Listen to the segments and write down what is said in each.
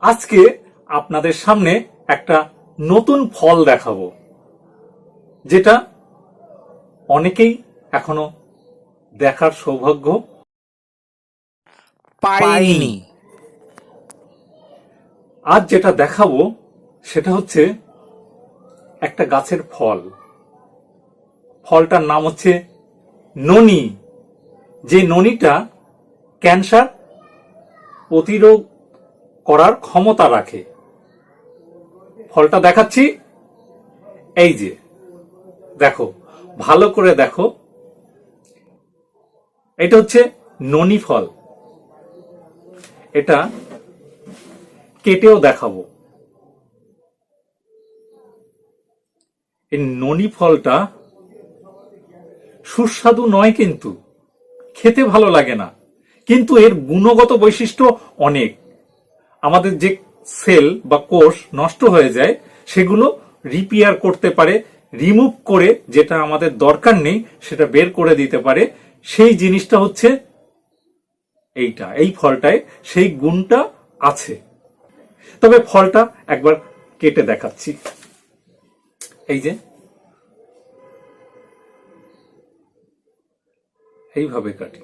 আজকে আপনাদের সামনে একটা নতুন ফল দেখাবো, যেটা অনেকেই এখনো দেখার সৌভাগ্য পায়নি। আজ যেটা দেখাবো সেটা হচ্ছে একটা গাছের ফল। ফলটার নাম হচ্ছে ননি। যে ননিটা ক্যান্সার প্রতিরোধ করার ক্ষমতা রাখে। ফলটা দেখাচ্ছি, এই যে দেখো, ভালো করে দেখো, এটা হচ্ছে ননি ফল। এটা কেটেও দেখাবো। এই ননি ফলটা সুস্বাদু নয়, কিন্তু খেতে ভালো লাগে না, কিন্তু এর গুণগত বৈশিষ্ট্য অনেক। আমাদের যে সেল বা কোষ নষ্ট হয়ে যায় সেগুলো রিপেয়ার করতে পারে, রিমুভ করে যেটা আমাদের দরকার নেই সেটা বের করে দিতে পারে। সেই জিনিসটা হচ্ছে এইটা, এই ফলটায় সেই গুণটা আছে। তবে ফলটা একবার কেটে দেখাচ্ছি। এই যে এইভাবে কাটি।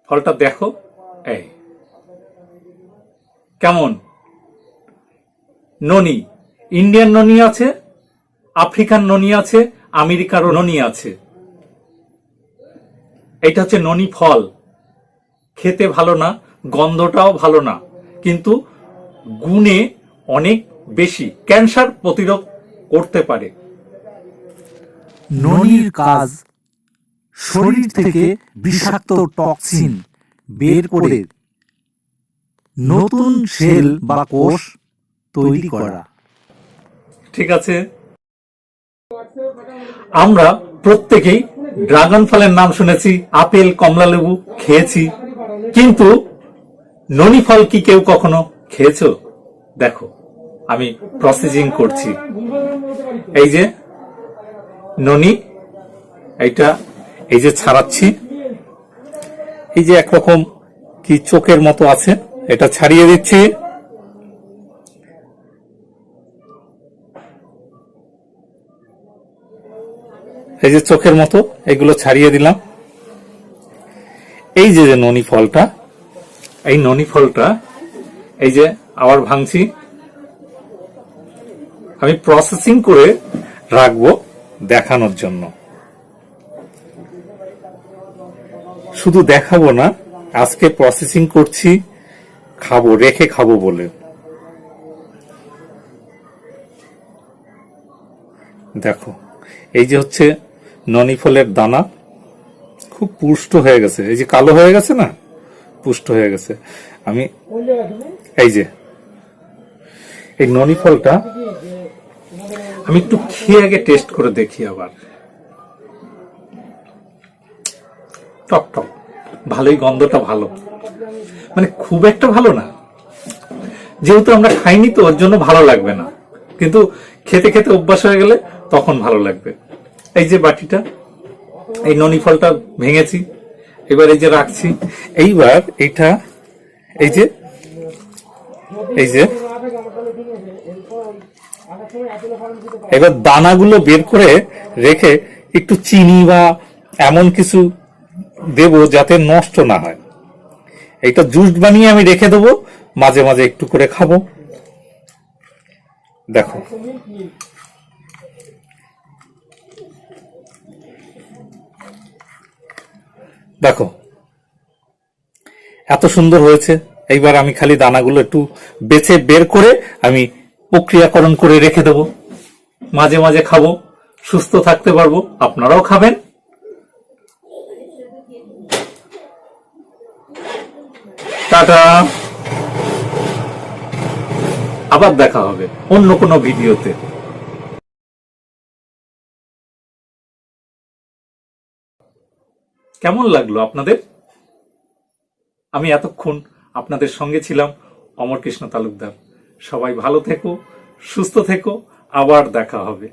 ফলটা দেখো, এই কেমন। ননি, ইন্ডিয়ান ননি আছে, আফ্রিকান ননি আছে, আমেরিকারও ননি আছে। এটা হচ্ছে ননি ফল। খেতে ভালো না, গন্ধটাও ভালো না, কিন্তু গুণে অনেক বেশি, ক্যান্সার প্রতিরোধ করতে পারে। ননির কাজ শরীর থেকে বিষাক্ত টক্সিন বের করে নতুন সেল বা কোষ তৈরি করা। ঠিক আছে, আমরা প্রত্যেকেই ড্রাগন ফলের নাম শুনেছি, আপেল, কমলা লেবু খেয়েছি, কিন্তু ননি ফল কি কেউ কখনো খেয়েছো? দেখো, আমি প্রসেসিং করছি। এই যে ননি, এইটা এই যে ছাড়াচ্ছি, এই যে একরকম কি চোখের মতো আছে, এটা ছাড়িয়ে দিচ্ছি। এই যে চোখের মতো, এগুলো ছাড়িয়ে দিলাম। এই যে যে ননি ফলটা, এই ননি ফলটা এই যে আবার ভাঙছি। আমি প্রসেসিং করে রাখবো দেখানোর জন্য। শুধু দেখাবো না, আজকে প্রসেসিং করছি, খাবো, রেখে খাবো বলে। দেখো, এই যে হচ্ছে ননি ফলের দানা, খুব পুষ্ট হয়ে গেছে। এই যে কালো হয়ে গেছে না, পুষ্ট হয়ে গেছে। আমি এই যে এই ননি ফলটা আমি একটু খেয়ে আগে টেস্ট করে দেখি। আবার টক টক, ভালোই, গন্ধটা ভালো, মানে খুব একটা ভালো না, যেহেতু আমরা খাইনি তো ওর জন্য ভালো লাগবে না, কিন্তু খেতে খেতে অভ্যাস হয়ে গেলে তখন ভালো লাগবে। এই যে বাটিটা, এই ননি ফলটা ভেঙেছি, এবার এই যে রাখছি। এইবার এটা এই যে এই যে এবার দানাগুলো বের করে রেখে একটু চিনি বা এমন কিছু দেব যাতে নষ্ট না হয়। এটা জুস বানিয়ে আমি রেখে দেবো, মাঝে মাঝে একটু করে খাবো। দেখো, দেখো এত সুন্দর হয়েছে। এইবার আমি খালি দানাগুলো একটু বেছে বের করে আমি প্রক্রিয়াকরণ করে রেখে দেবো, মাঝে মাঝে খাবো, সুস্থ থাকতে পারবো, আপনারাও খাবেন। টাটা, আবার দেখা হবে অন্য কোনো ভিডিওতে। কেমন লাগলো আপনাদের? আমি এতক্ষণ আপনাদের সঙ্গে ছিলাম, অমর কৃষ্ণ তালুকদার। সবাই ভালো থেকো, সুস্থ থেকো, আবার দেখা হবে।